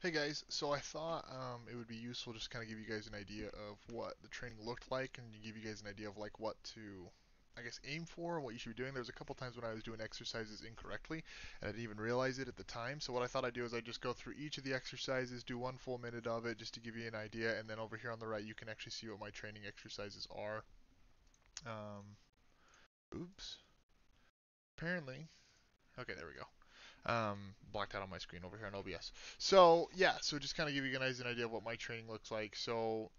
Hey guys, so I thought it would be useful just kind of give you guys an idea of what the training looked like and give you guys an idea of like what to, I guess, aim for and what you should be doing. There was a couple times when I was doing exercises incorrectly and I didn't even realize it at the time. So what I thought I'd do is I'd just go through each of the exercises, do one full minute of it just to give you an idea, and then over here on the right you can actually see what my training exercises are. Oops. Apparently. Okay, there we go. Blocked out on my screen over here on OBS. So yeah, so just kind of give you guys an idea of what my training looks like. So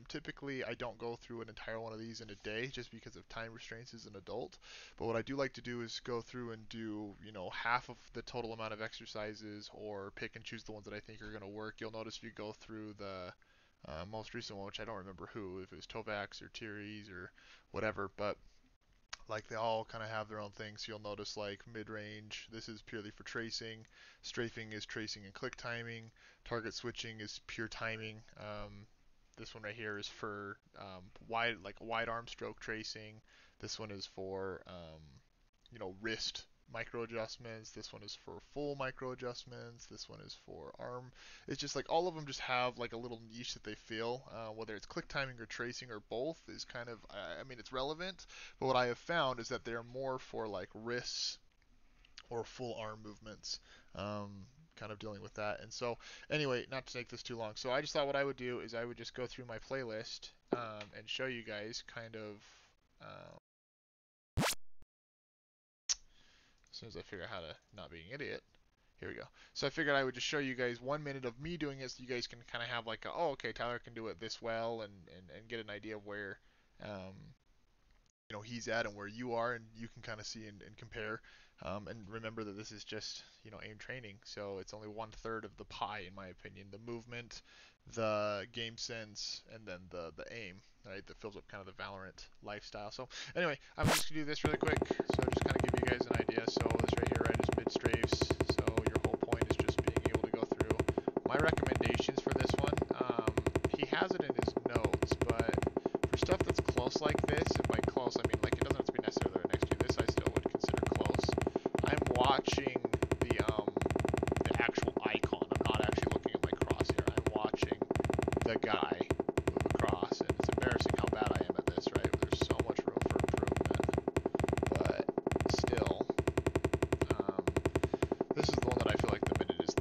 typically I don't go through an entire one of these in a day just because of time restraints as an adult. But what I do like to do is go through and do, half of the total amount of exercises or pick and choose the ones that I think are going to work. You'll notice if you go through the most recent one, which I don't remember who, if it was Kovaak's or Thierry's or whatever, but like they all kind of have their own things. So you'll notice like mid-range, this is purely for tracing. Strafing is tracing and click timing. Target switching is pure timing. This one right here is for wide arm stroke tracing. This one is for wrist micro adjustments. This one is for full micro adjustments. This one is for arm. It's just like all of them just have like a little niche that they feel. Whether it's click timing or tracing or both is kind of, I mean, it's relevant. But what I have found is that they're more for like wrists or full arm movements. Kind of dealing with that. And so, anyway, not to take this too long. So I just thought what I would do is I would just go through my playlist and show you guys kind of. As soon as I figure out how to not be an idiot. Here we go. So I figured I would just show you guys 1 minute of me doing it so you guys can kind of have like a, oh, okay, Tyler can do it this well and get an idea of where um, he's at and where you are, and you can kind of see and compare. And remember that this is just aim training, so it's only 1/3 of the pie in my opinion. The movement, the game sense, and then the aim, right? That fills up kind of the Valorant lifestyle. So anyway, I'm just gonna do this really quick. So just kind of give you guys an idea. So this right here, right, is mid strafes. So your whole point is just being able to go through. My recommendations for this one, he has it in his notes, but for stuff that's close like this, and by close I mean like it doesn't have to be necessarily right next to you. This I still would consider close. I'm watching the actual icon. I'm not actually looking at my crosshair. I'm watching the guy move across, and it's embarrassing how bad I am at this, right? There's so much room for improvement, but still, this is the one that I feel like the minute is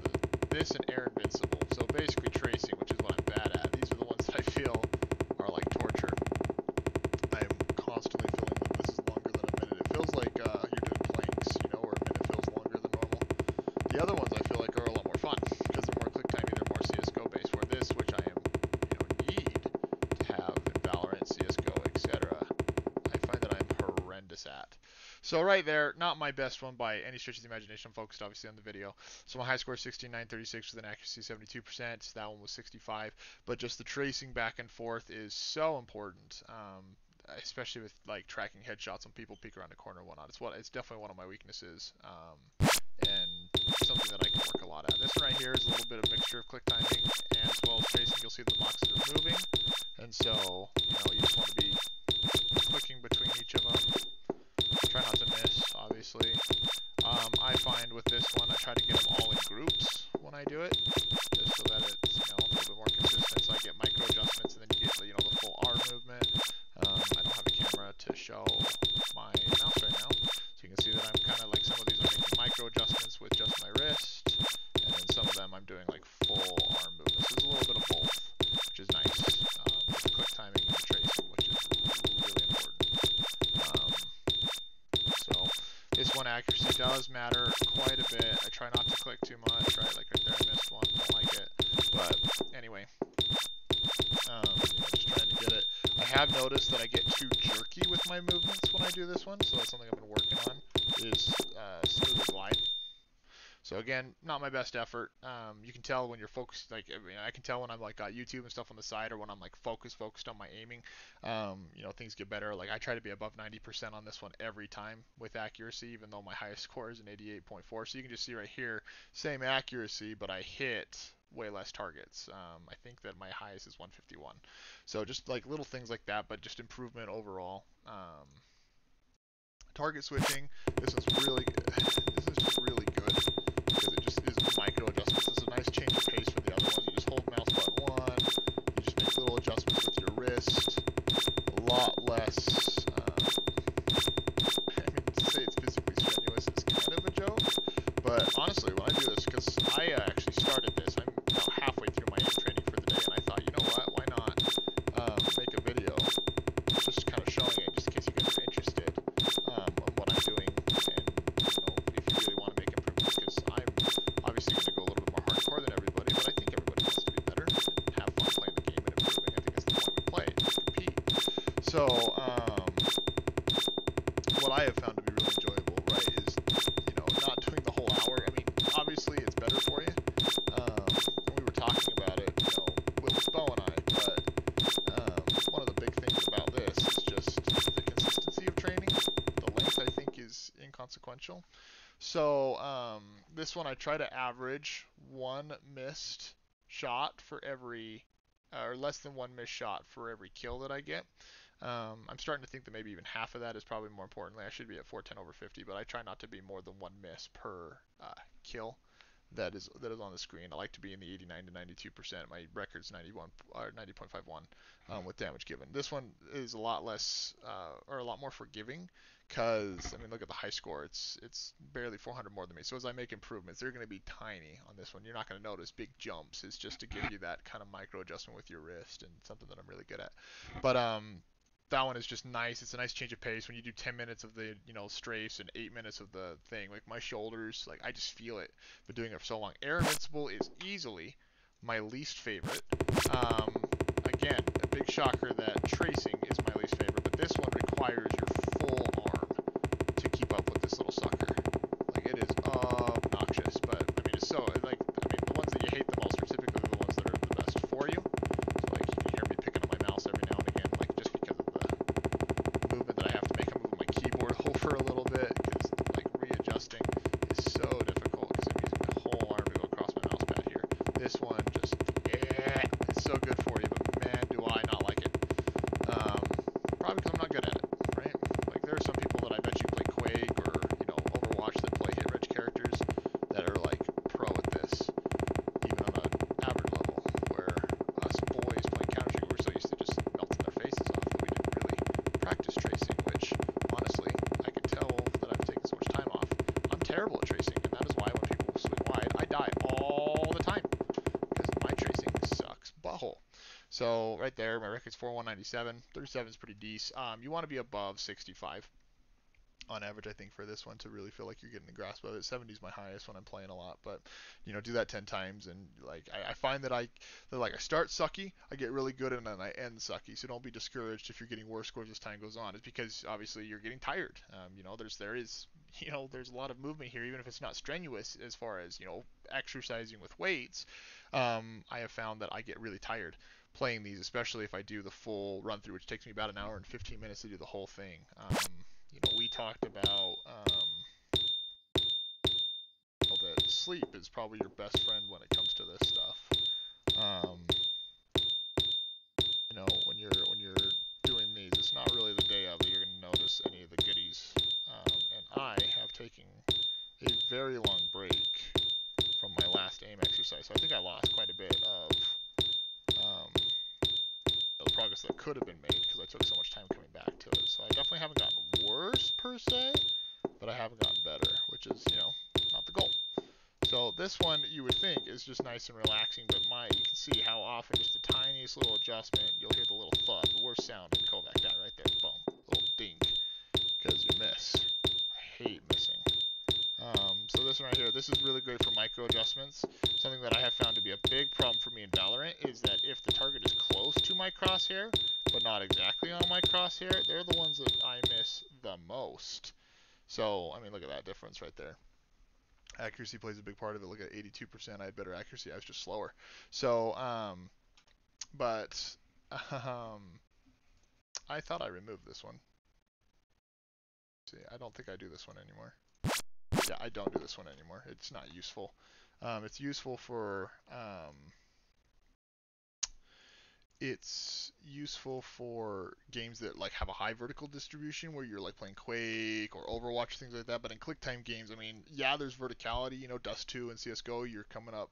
this and Air Invincible. So basically tracing, which is what I'm bad at. These are the ones that I feel are like torture. I'm constantly feeling that this is longer than a minute. It feels like you're doing planks, where a minute feels longer than normal. The other ones I feel like are a lot more fun because they're more click timing, they're more CS:GO based. Where this, which I am, need to have in Valorant, CS:GO, etc., I find that I'm horrendous at. So right there, not my best one by any stretch of the imagination. I'm focused obviously on the video. So my high score is 16,936 with an accuracy 72%. That one was 65. But just the tracing back and forth is so important, especially with like tracking headshots when people peek around the corner and whatnot. It's definitely one of my weaknesses, and something that I can work a lot at. This one right here is a little bit of mixture of click timing and as well as tracing. You'll see the boxes are moving, and so you just want to be clicking between each of them. Try not to miss, obviously. I find with this one, I try to get them all in groups when I do it, just so that it's a little bit more consistent. So I get micro adjustments, and then you get the full R movement. I don't have a camera to show my mouse right now, so you can see that I'm kind of like some of these I'm making micro adjustments with just my wrist, and then some of them I'm doing like full arm movements. There's a little bit of both, which is nice. The click timing and the tracing, which is really important. This one accuracy does matter quite a bit. I try not to click too much, right? Like right there, I missed one, don't like it. But anyway, just trying to get it. I have noticed that I get too jerky with my movements when I do this one, so that's something I've been working on, is smoother glide. So again, not my best effort. You can tell when you're focused, like I can tell when I'm like got YouTube and stuff on the side, or when I'm like focused on my aiming. Things get better. Like I try to be above 90% on this one every time with accuracy, even though my highest score is an 88.4. So you can just see right here, same accuracy, but I hit way less targets. I think that my highest is 151. So just like little things like that, but just improvement overall. Target switching, this is really good. This is just really good because it just is micro adjustments. It's a nice change of pace for the So this one I try to average one missed shot for every, or less than one missed shot for every kill that I get. I'm starting to think that maybe even half of that is probably more importantly. I should be at 410 over 50, but I try not to be more than one miss per kill that is on the screen. I like to be in the 89 to 92%. My record's 91 or 90.51 with damage given. This one is a lot less or a lot more forgiving because I mean look at the high score. It's barely 400 more than me. So as I make improvements, they're going to be tiny on this one. You're not going to notice big jumps. It's just to give you that kind of micro adjustment with your wrist and something that I'm really good at. But that one is just nice. It's a nice change of pace when you do 10 minutes of the, strafes and 8 minutes of the thing. Like my shoulders, like I just feel it. Been doing it for so long. Air Invincible is easily my least favorite. Again, a big shocker that tracing is my least favorite, but this one requires your full arm to keep up with this little sucker. Like it is obnoxious, but I mean it's so like the ones that you hate the most are typically the ones that are the best for you. So like you can hear me picking up my mouse every now and again, like just because of the movement that I have to make. I'm moving my keyboard over a little bit because like readjusting is so difficult because I'm using my whole arm to go across my mouse pad here. This one just it's so good for you, but man, do I not like it. Probably because I'm not good at it, right? Like there are some people that I bet you play Quake or Overwatch that play hit rich characters that are like pro at this, even on an average level. Where us boys playing Counter Strike, we're so used to just melting their faces off that we didn't really practice tracing. Which honestly, I can tell that I've taken so much time off. I'm terrible at tracing, and that is why when people swing wide, I die all the time because my tracing sucks butthole. So right there, my record's 4197. 37 is pretty decent. You want to be above 65 on average, I think, for this one to really feel like you're getting the grasp of it. 70 is my highest when I'm playing a lot, but do that 10 times, and like I find that I start sucky, I get really good, and then I end sucky. So don't be discouraged if you're getting worse scores as time goes on. It's because obviously you're getting tired. There's a lot of movement here, even if it's not strenuous as far as exercising with weights. I have found that I get really tired playing these, especially if I do the full run through, which takes me about an hour and 15 minutes to do the whole thing. We talked about that sleep is probably your best friend when it comes to this stuff. When you're doing these, it's not really the day of that you're going to notice any of the goodies. And I have taken a very long break from my last aim exercise, so I think I lost quite a bit of the progress that could have been made because I took so much time coming back to it. So I definitely haven't gotten worse per se, but I haven't gotten better, which is, not the goal. So this one you would think is just nice and relaxing, but you can see how often just the tiniest little adjustment, you'll hear the little thud, the worst sound in Kovaak, that right there, boom, little dink, because you miss. I hate missing. So this one right here, this is really great for micro adjustments. Something that I have found to be a big problem for me in Valorant is that if the target is close to my crosshair, but not exactly on my crosshair, they're the ones that I miss the most. So, I mean, look at that difference right there. Accuracy plays a big part of it. Look at 82%. I had better accuracy. I was just slower. So, I thought I removed this one. See, I don't think I do this one anymore. Yeah, I don't do this one anymore. It's not useful. It's useful for games that like have a high vertical distribution where you're like playing Quake or Overwatch, things like that. But in click time games, I mean, yeah, there's verticality. Dust 2 and CS:GO, you're coming up,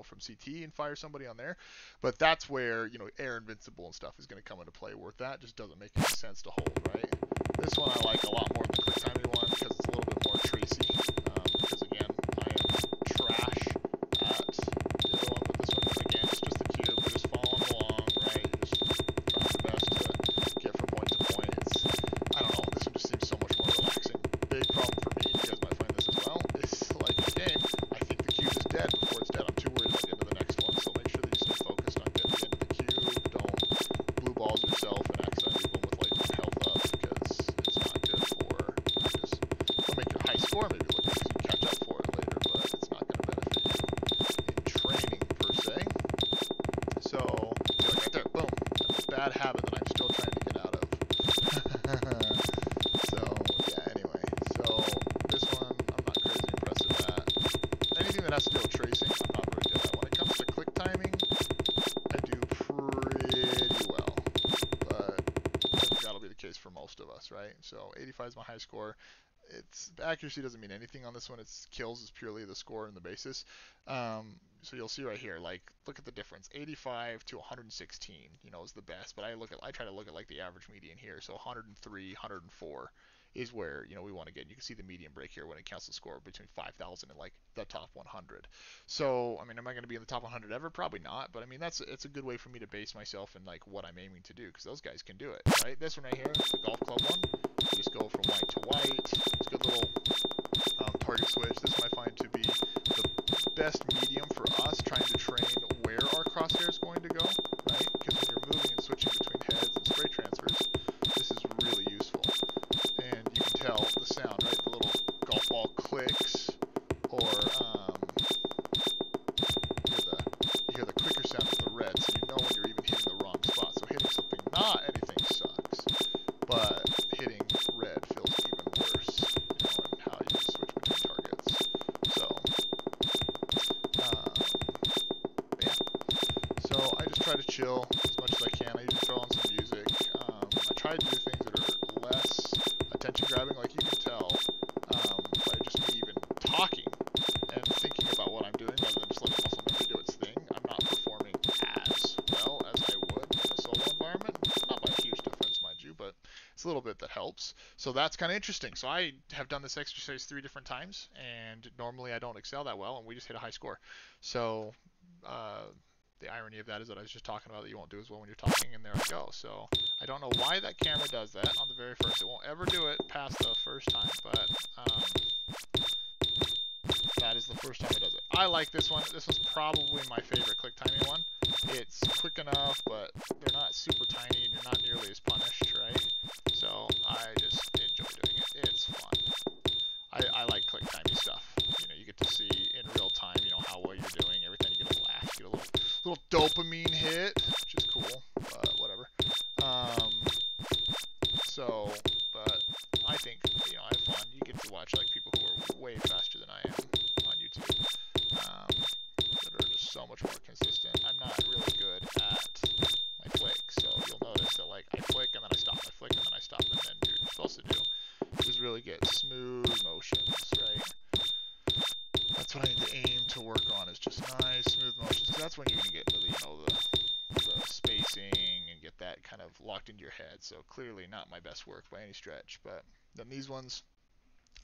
from CT and fire somebody on there. But that's where Air Invincible and stuff is going to come into play. Where that just doesn't make any sense to hold, right? This one I like a lot more than the click timing one because it's a little bit more tracy. Because again, I am trash at the other one, but this one, again, it's just the cube. We're just following along, right? You're just trying your best to get from point to point. I don't know, this one just seems so much more relaxing. Big problem for me, you guys might find this as well, is like this game, I think the cube is dead before it's dead. I'm too worried about getting to the next one, so make sure that you stay focused on getting to the end of the cube. Don't blue balls yourself and accidentally boom with like health up because it's not good for practice. It'll make your high score maybe look good because you can catch up for it later, but it's not going to benefit you in training per se. So, like right there, boom. That's a bad habit that I'm still trying to get out of. So, yeah, anyway. So, this one, I'm not crazy right? So 85 is my high score. Accuracy doesn't mean anything on this one. It's kills is purely the score and the basis. So you'll see right here, like, look at the difference. 85 to 116, is the best. But I try to look at like the average median here. So 103, 104 is where we want to get. You can see the median break here when it counts the score between 5,000 and like the top 100. So I mean, am I going to be in the top 100 ever? Probably not. But I mean, it's a good way for me to base myself in like what I'm aiming to do, because those guys can do it, right? This one right here, the golf club one. You just go from white to white. It's a good little target switch. This one I find to be the best medium for us trying to train where our crosshair is going to go, right? Because when you're moving and switching between heads and spray transfers, this is really useful. And you can tell the sound, right? The little golf ball clicks, or you hear the clicker sound of the red, so you know when you're even hitting the wrong spot. So hitting something not anything sucks, but hitting red feels even worse, and how you switch between targets. So, yeah. So I just try to chill as much as I can. I usually throw on some music. I try to do things that are less attention grabbing, like you can tell by just me even talking and thinking about what I'm doing rather than just letting muscle memory do its thing. I'm not performing as well as I would in a solo environment. Not by a huge difference, mind you, but it's a little bit that helps. So that's kind of interesting. So I have done this exercise 3 different times, and normally I don't excel that well, and we just hit a high score. So the irony of that is that I was just talking about that you won't do as well when you're talking, and there I go. So I don't know why that camera does that on the very first. It won't ever do it past the first time, but that is the first time it does it. I like this one. This was probably my favorite click timing one. It's quick enough, but they're not super tiny, and you're not nearly as punished, right? So I just enjoy doing it. It's fun. I like click timing stuff. You get to see in real time, how well you're doing. Every time you get a flash, you get a little dopamine hit, which is cool, but whatever. But I think, I have fun. You get to watch like people who are way faster than I am on YouTube, that are just so much more consistent. I'm not really good at my flick, so you'll notice that like I flick and then I stop, I flick and then I stop, and then you're supposed to do is really get smooth motions, right? That's what I need to aim to work on, is just nice smooth motions, because that's when you're gonna get into the spacing and get that kind of locked into your head. So clearly not my best work by any stretch, but then these ones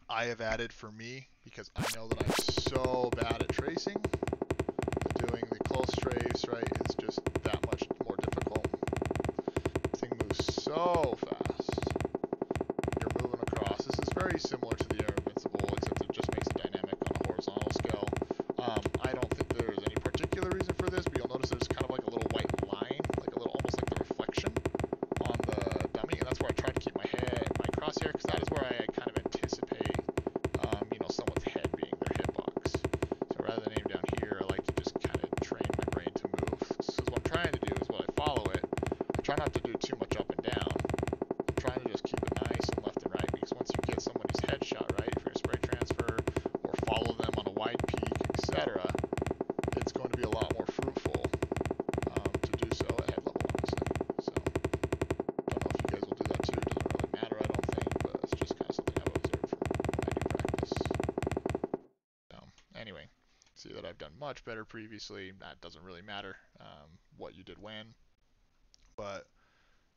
I have added for me because I know that I'm so bad at tracing. Doing the close strafes, right, is just that much more difficult. This thing moves so fast. You're moving across. This is very similar to the Air Invincible, except it just makes it dynamic on a horizontal scale. I don't think there's any particular reason for this, but you'll notice there's kind of like a little white line, like a little, almost like the reflection on the dummy, and that's where I try to keep my crosshair, because that is where I kind of anticipate, someone's head being their hitbox. So rather than aim down here, I like to just kind of train my brain to move. So what I'm trying to do is, while I follow it, I try not to do too much up and down. I'm trying to just keep it nice and left and right, because once you get somebody's headshot, right, if you're going to spray transfer or follow them on a wide peak, etc., it's going to be a lot more fruitful to do so at head level, honestly. So I don't know if you guys will do that too. It doesn't really matter, I don't think, but it's just kind of something I've observed from when I do practice. So anyway, see that I've done much better previously. That doesn't really matter what you did when, but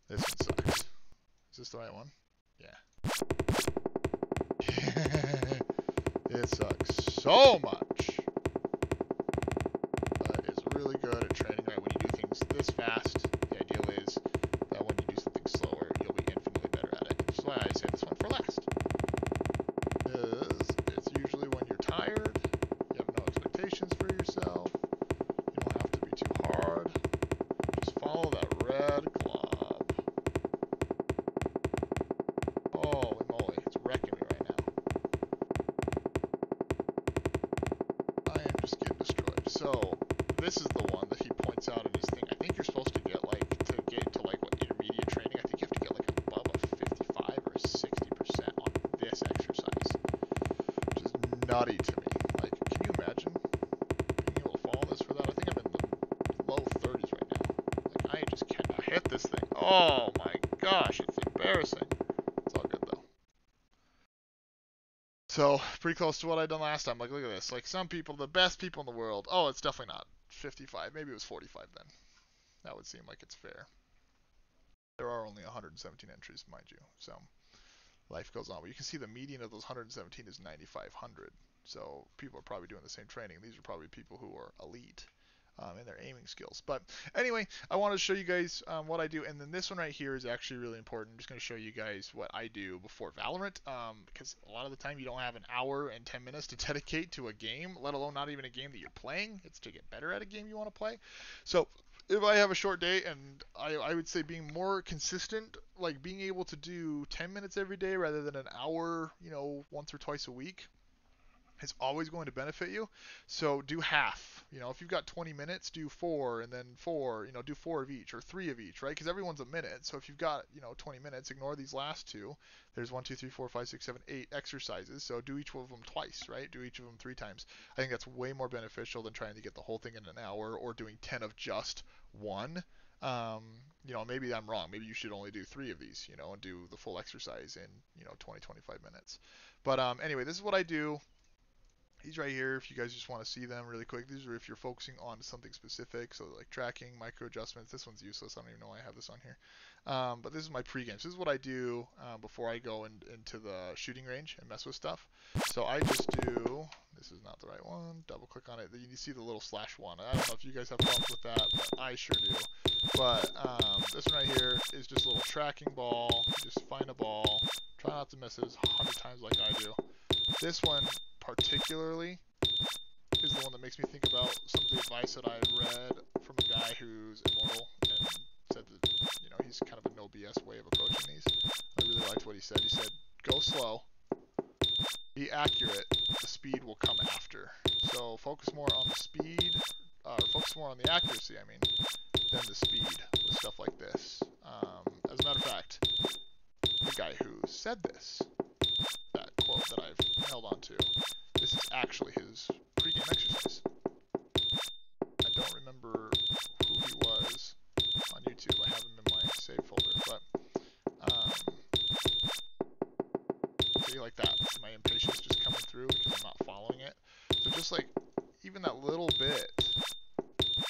this one sucks. Is this the right one? Yeah. It sucks so much, but it's really good at training, right? When you do things this fast, the ideal is that when you do something slower, you'll be infinitely better at it. Which is why I say this one for last. It's usually when you're tired, you have no expectations for yourself, you don't have to be too hard, just follow that red glob. Holy moly, it's wrecking me right now. I am just getting destroyed. So this is the one that he points out in his thing. I think you're supposed to get like, to get to like what intermediate training, I think you have to get like above a 55 or a 60% on this exercise, which is nutty to me. Like, can you imagine being able to follow this for that? I think I'm in the low 30s right now. Like, I just cannot hit this thing. Oh my gosh, it's embarrassing. It's all good So pretty close to what I'd done last time. Like, look at this. Like, some people, the best people in the world. Oh, it's definitely not 55. Maybe it was 45 then. That would seem like it's fair. There are only 117 entries, mind you. So life goes on. But you can see the median of those 117 is 9,500. So people are probably doing the same training. These are probably people who are elite in their aiming skills. But anyway, I wanted to show you guys what I do. And then this one right here is actually really important. I'm just going to show you guys what I do before Valorant, because a lot of the time you don't have an hour and 10 minutes to dedicate to a game, let alone not even a game that you're playing. It's to get better at a game you want to play. So if I have a short day, and I would say being more consistent, like being able to do 10 minutes every day rather than an hour, once or twice a week, is always going to benefit you. So do half. If you've got 20 minutes, do 4, and then 4, do 4 of each or 3 of each, right? Because everyone's a minute. So if you've got, 20 minutes, ignore these last 2. There's 1, 2, 3, 4, 5, 6, 7, 8 exercises. So do each of them twice, right? Do each of them 3 times. I think that's way more beneficial than trying to get the whole thing in an hour or doing 10 of just one. Maybe I'm wrong. Maybe you should only do 3 of these, and do the full exercise in, 20, 25 minutes. But anyway, this is what I do. These right here, if you guys just want to see them really quick, these are if you're focusing on something specific, so like tracking, micro adjustments. This one's useless. I don't even know why I have this on here. But this is my pregame. So this is what I do before I go into the shooting range and mess with stuff. So I just do, this is not the right one, double click on it. You see the little /1. I don't know if you guys have problems with that, but I sure do. But this one right here is just a little tracking ball. You just find a ball, try not to miss it 100 times like I do. This one particularly is the one that makes me think about some of the advice that I read from a guy who's immortal and said that, he's kind of a no BS way of approaching these. I really liked what he said. He said, go slow, be accurate, the speed will come after. So focus more on the speed, focus more on the accuracy, than the speed with stuff like this. As a matter of fact, the guy who said this, that quote that I've held on to, this is actually his pregame exercise. I don't remember who he was on YouTube. I have him in my save folder, but see, like that. My impatience just coming through because I'm not following it. So just like even that little bit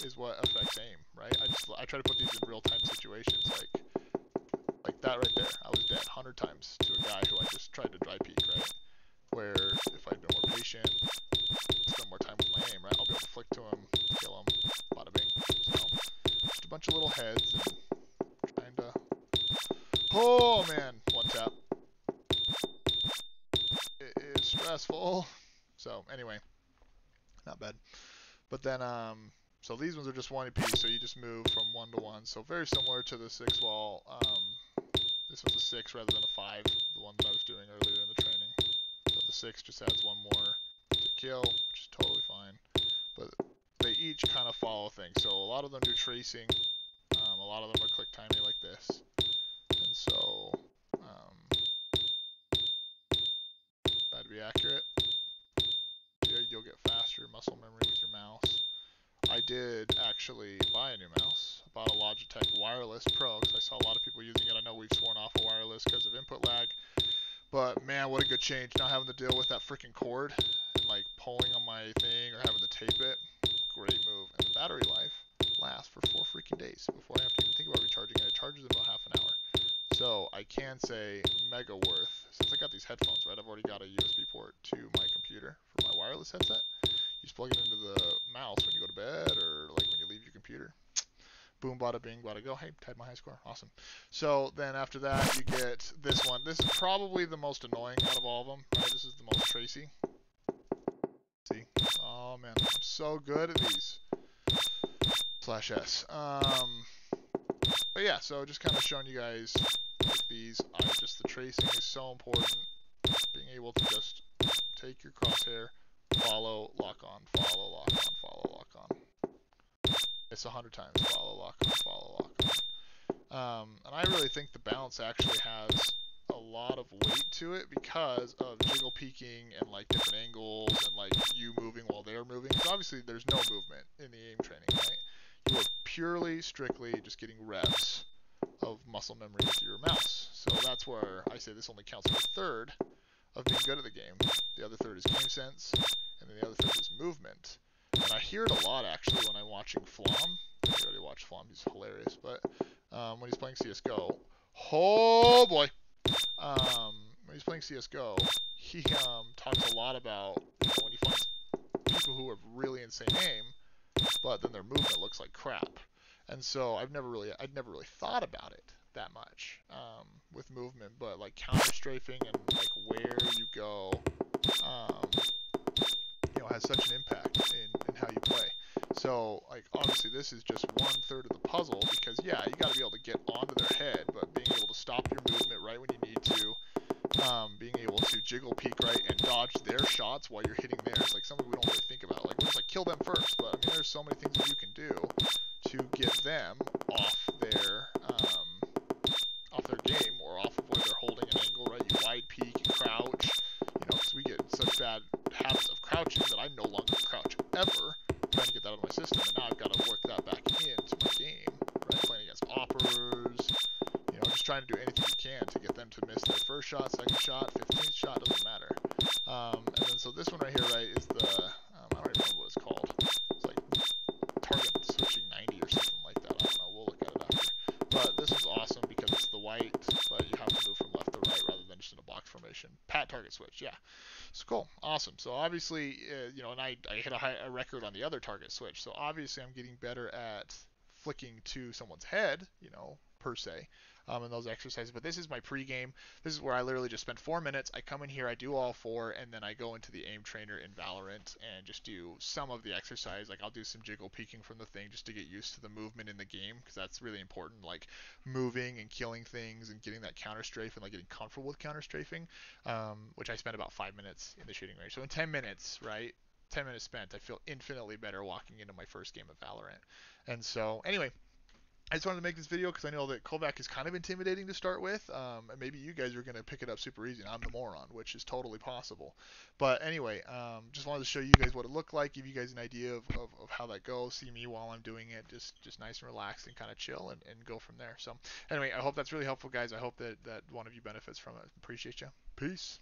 is what affects aim, right? I try to put these in real-time situations, like that right there. I was dead 100 times to a guy who I just tried to dry peek, right? Where if I'd been more patient, spend more time with my aim, right? I'll be able to flick to him, kill him, bada bing. So just a bunch of little heads and trying to. Oh man, one tap. It is stressful. So anyway, not bad. But then so these ones are just 1 apiece, so you just move from 1 to 1. So very similar to the 6 wall. This one's a 6 rather than a 5, the one that I was doing earlier in the training. So the 6 just adds 1 more to kill, which is totally fine. But they each kind of follow things. So a lot of them do tracing. A lot of them are click timing like this. And so, try to be accurate. You'll get faster muscle memory with your mouse. I did actually buy a new mouse. I bought a Logitech Wireless Pro because I saw a lot of people using it. I know we've sworn off a wireless because of input lag. But man, what a good change, not having to deal with that freaking cord and like pulling on my thing or having to tape it. Great move. And the battery life lasts for 4 freaking days before I have to even think about recharging it. It charges in about half an hour. So I can say mega worth. Since I got these headphones, right, I've already got a USB port to my computer for my wireless headset. You just plug it into the mouse when you go to bed or like when you leave your computer. Boom, bada bing, bada go. Hey, tied my high score. Awesome. So then after that, you get this one. This is probably the most annoying out of all of them. Right? This is the most tracy. See? Oh man, I'm so good at these. /S. But yeah, so just kind of showing you guys like these. Just the tracing is so important. Being able to just take your crosshair, follow, lock on, follow, lock on, follow, lock on. It's 100 times. Follow, lock on, follow, lock on. And I really think the bounce actually has a lot of weight to it because of jiggle peeking and like different angles and like you moving while they're moving. Because obviously there's no movement in the aim training, right? You are purely, strictly just getting reps of muscle memory with your mouse. So that's where I say this only counts for a third of being good at the game. The other third is game sense, and then the other third is movement. And I hear it a lot actually when I'm watching Flom. I already watched Flom, he's hilarious. But when he's playing CS:GO, oh boy, when he's playing CS:GO, he talks a lot about, you know, when he finds people who have really insane aim, but then their movement looks like crap. And so I'd never really thought about it that much with movement, but like counter strafing and like where you go, um, you know, has such an impact in how you play. So like obviously this is just 1/3 of the puzzle, because yeah, you got to be able to get onto their head, but being able to stop your movement right when you need to, being able to jiggle peek right and dodge their shots while you're hitting theirs, like something we don't really think about. Like we're just like kill them first, but I mean there's so many things that you can do to get them off their game, or off of where they're holding an angle, right? You wide peek, you crouch, you know, because we get in such bad habits of crouching that I no longer crouch ever, trying to get that out of my system, and now I've got to work that back into my game, right? Playing against oppers, you know, just trying to do anything you can to get them to miss their first shot, second shot, 15th shot, doesn't matter. And then so this one right here, right, is the, I don't even remember what it's called. It's like target switching 90 or something like that. I don't know, we'll look at it after. But this is awesome because it's the white, but you have to move from left to right rather than just in a box formation. patTargetSwitch, yeah. It's cool, awesome. So obviously, you know, and I hit a record on the other target switch. So obviously I'm getting better at flicking to someone's head, you know, per se, in those exercises. But this is my pregame. This is where I literally just spend 4 minutes. I come in here, I do all 4, and then I go into the aim trainer in Valorant and just do some of the exercise. Like I'll do some jiggle peeking from the thing just to get used to the movement in the game, because that's really important. Like moving and killing things and getting that counter strafe and like getting comfortable with counter strafing, which I spent about 5 minutes in the shooting range. So in 10 minutes, right? 10 minutes spent, I feel infinitely better walking into my first game of Valorant. And so, anyway, I just wanted to make this video because I know that Kovaak is kind of intimidating to start with, and maybe you guys are going to pick it up super easy, and I'm the moron, which is totally possible. But anyway, just wanted to show you guys what it looked like, give you guys an idea of how that goes, see me while I'm doing it, just nice and relaxed and kind of chill, and go from there. So anyway, I hope that's really helpful, guys. I hope that one of you benefits from it. Appreciate you. Peace.